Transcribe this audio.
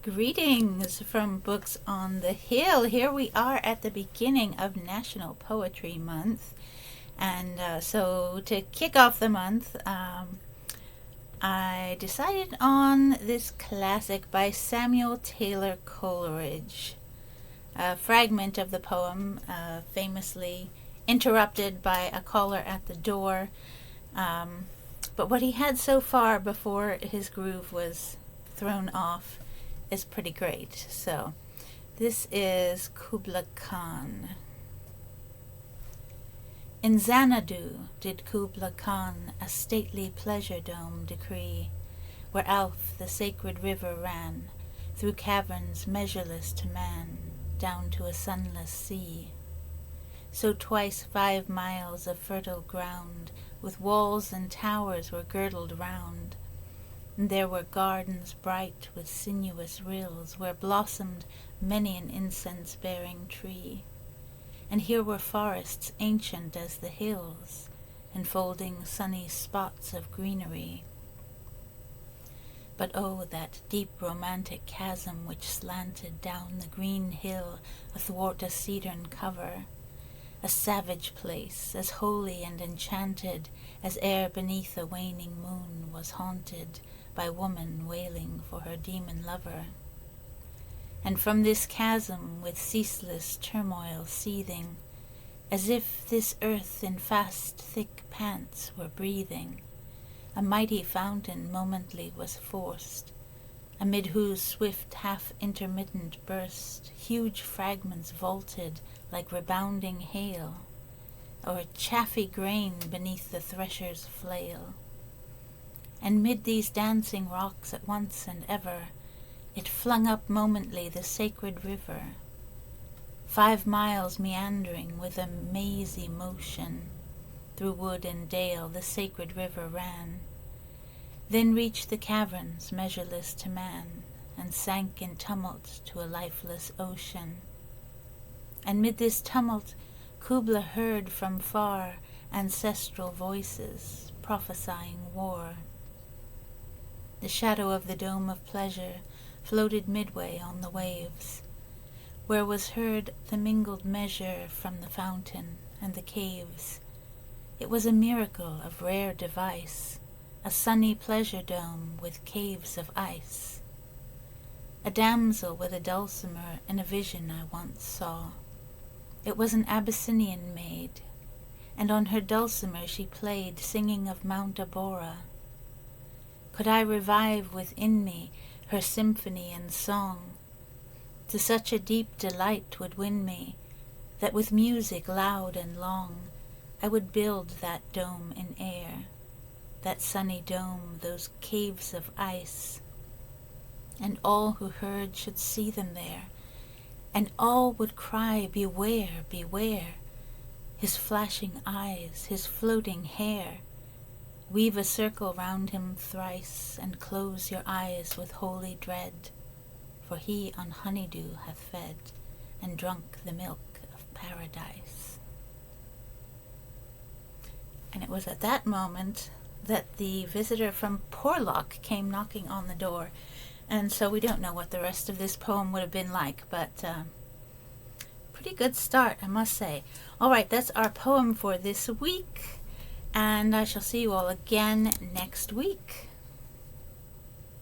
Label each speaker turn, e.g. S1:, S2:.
S1: Greetings from Books on the Hill. Here we are at the beginning of National Poetry Month. And so to kick off the month, I decided on this classic by Samuel Taylor Coleridge. A fragment of the poem, famously interrupted by a caller at the door. But what he had so far before his groove was thrown off is pretty great. So this is Kubla Khan. In Xanadu did Kubla Khan a stately pleasure dome decree, where Alph the sacred river ran, through caverns measureless to man, down to a sunless sea. So twice 5 miles of fertile ground, with walls and towers were girdled round, and there were gardens bright with sinuous rills, where blossomed many an incense-bearing tree. And here were forests ancient as the hills, enfolding sunny spots of greenery. But oh, that deep romantic chasm which slanted down the green hill athwart a cedarn cover, a savage place, as holy and enchanted as ere beneath a waning moon was haunted by woman wailing for her demon lover. And from this chasm with ceaseless turmoil seething, as if this earth in fast thick pants were breathing, a mighty fountain momently was forced, amid whose swift half-intermittent burst huge fragments vaulted like rebounding hail, or a chaffy grain beneath the thresher's flail. And mid these dancing rocks at once and ever, it flung up momently the sacred river, 5 miles meandering with a mazy motion. Through wood and dale the sacred river ran, then reached the caverns measureless to man, and sank in tumult to a lifeless ocean. And mid this tumult Kubla heard from far ancestral voices prophesying war. The shadow of the dome of pleasure floated midway on the waves, where was heard the mingled measure from the fountain and the caves. It was a miracle of rare device, a sunny pleasure dome with caves of ice. A damsel with a dulcimer in a vision I once saw. It was an Abyssinian maid, and on her dulcimer she played, singing of Mount Abora. Could I revive within me her symphony and song, to such a deep delight would win me, that with music loud and long I would build that dome in air, that sunny dome, those caves of ice, and all who heard should see them there, and all would cry, beware, beware, his flashing eyes, his floating hair. Weave a circle round him thrice, and close your eyes with holy dread, for he on honeydew hath fed, and drunk the milk of paradise. And it was at that moment that the visitor from Porlock came knocking on the door, and so we don't know what the rest of this poem would have been like, but pretty good start, I must say. All right, that's our poem for this week. And I shall see you all again next week.